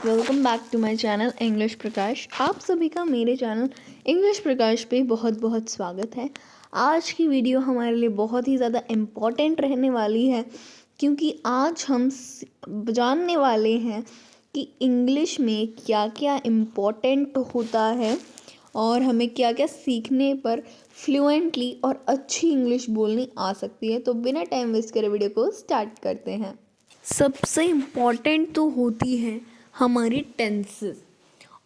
Welcome back to my channel English Prakash. आप सभी का मेरे चैनल इंग्लिश प्रकाश पे बहुत बहुत स्वागत है। आज की वीडियो हमारे लिए बहुत ही ज़्यादा इम्पॉर्टेंट रहने वाली है, क्योंकि आज हम जानने वाले हैं कि इंग्लिश में क्या क्या इम्पॉर्टेंट होता है और हमें क्या क्या सीखने पर फ्लुएंटली और अच्छी इंग्लिश बोलनी आ सकती है। तो बिना टाइम वेस्ट करे वीडियो को स्टार्ट करते हैं। सबसे इम्पॉर्टेंट तो होती है हमारी टेंसेस,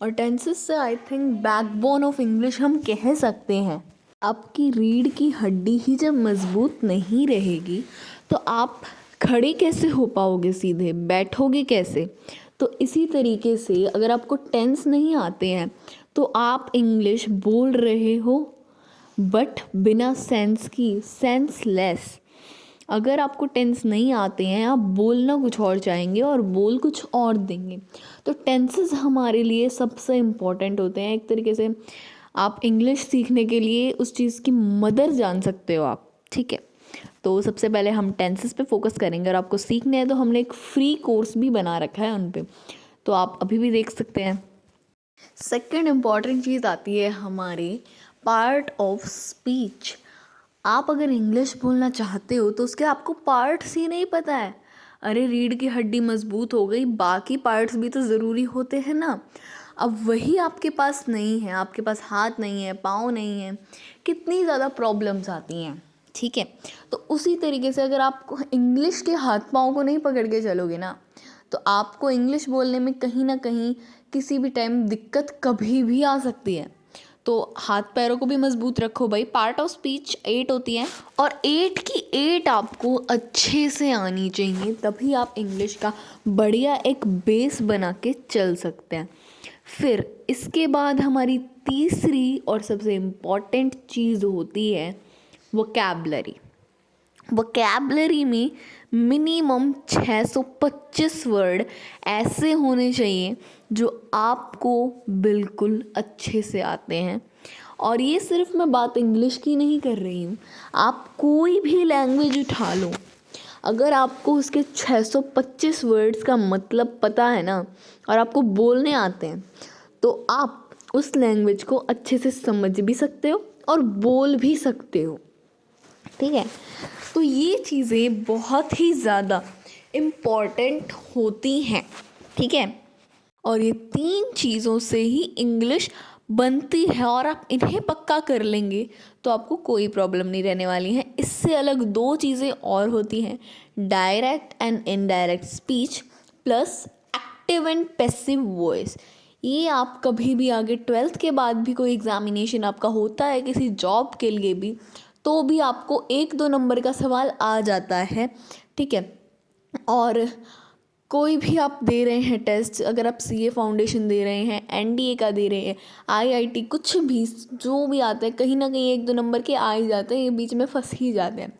और टेंसेस से I think backbone of English हम कह सकते हैं। आपकी रीढ़ की हड्डी ही जब मजबूत नहीं रहेगी तो आप खड़े कैसे हो पाओगे, सीधे बैठोगे कैसे। तो इसी तरीके से अगर आपको टेंस नहीं आते हैं तो आप इंग्लिश बोल रहे हो बट बिना सेंस की, सेंसलेस। अगर आपको टेंस नहीं आते हैं, आप बोलना कुछ और चाहेंगे और बोल कुछ और देंगे। तो टेंसेस हमारे लिए सबसे इम्पॉर्टेंट होते हैं। एक तरीके से आप इंग्लिश सीखने के लिए उस चीज़ की मदर जान सकते हो आप, ठीक है। तो सबसे पहले हम टेंसेस पे फोकस करेंगे, और आपको सीखने हैं तो हमने एक फ्री कोर्स भी बना रखा है उन पे, तो आप अभी भी देख सकते हैं। सेकेंड इम्पॉर्टेंट चीज़ आती है हमारे पार्ट ऑफ स्पीच। आप अगर इंग्लिश बोलना चाहते हो तो उसके आपको पार्ट्स ही नहीं पता है। अरे रीढ़ की हड्डी मजबूत हो गई, बाकी पार्ट्स भी तो ज़रूरी होते हैं ना। अब वही आपके पास नहीं है, आपके पास हाथ नहीं है, पाँव नहीं है, कितनी ज़्यादा प्रॉब्लम्स आती हैं, ठीक है। तो उसी तरीके से अगर आप इंग्लिश के हाथ पाँव को नहीं पकड़ के चलोगे ना, तो आपको इंग्लिश बोलने में कहीं ना कहीं किसी भी टाइम दिक्कत कभी भी आ सकती है। तो हाथ पैरों को भी मजबूत रखो भाई। पार्ट ऑफ स्पीच 8 होती हैं, और 8 की 8 आपको अच्छे से आनी चाहिए, तभी आप इंग्लिश का बढ़िया एक बेस बना के चल सकते हैं। फिर इसके बाद हमारी तीसरी और सबसे इम्पॉर्टेंट चीज़ होती है वोकैबलरी। वोकैबलरी में मिनिमम 625 वर्ड ऐसे होने चाहिए जो आपको बिल्कुल अच्छे से आते हैं। और ये सिर्फ मैं बात इंग्लिश की नहीं कर रही हूँ, आप कोई भी लैंग्वेज उठा लो, अगर आपको उसके 625 वर्ड्स का मतलब पता है ना, और आपको बोलने आते हैं, तो आप उस लैंग्वेज को अच्छे से समझ भी सकते हो और बोल भी सकते हो, ठीक है। तो ये चीज़ें बहुत ही ज़्यादा इम्पॉर्टेंट होती हैं, ठीक है। और ये 3 चीज़ों से ही इंग्लिश बनती है, और आप इन्हें पक्का कर लेंगे तो आपको कोई प्रॉब्लम नहीं रहने वाली है। इससे अलग 2 चीज़ें और होती हैं, direct and indirect speech plus active and passive voice. ये आप कभी भी आगे 12th के बाद भी कोई एग्जामिनेशन आपका होता है किसी जॉब के लिए भी, तो भी आपको 1-2 नंबर का सवाल आ जाता है, ठीक है। और कोई भी आप दे रहे हैं टेस्ट, अगर आप सीए फाउंडेशन दे रहे हैं, एनडीए का दे रहे हैं, आईआईटी, कुछ भी जो भी आता है, कहीं ना कहीं 1-2 नंबर के आ ही जाते हैं, ये बीच में फंस ही जाते हैं।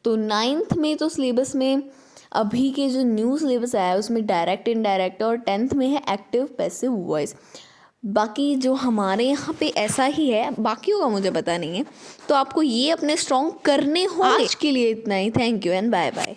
तो 9th में तो सिलेबस में अभी के जो न्यू सिलेबस आया है उसमें डायरेक्ट इनडायरेक्ट, और 10th में है एक्टिव पैसिव वॉइस। बाकी जो हमारे यहाँ पे ऐसा ही है, बाकियों का मुझे पता नहीं है। तो आपको ये अपने स्ट्रॉन्ग करने होंगे। आज के लिए इतना ही। Thank you and bye bye.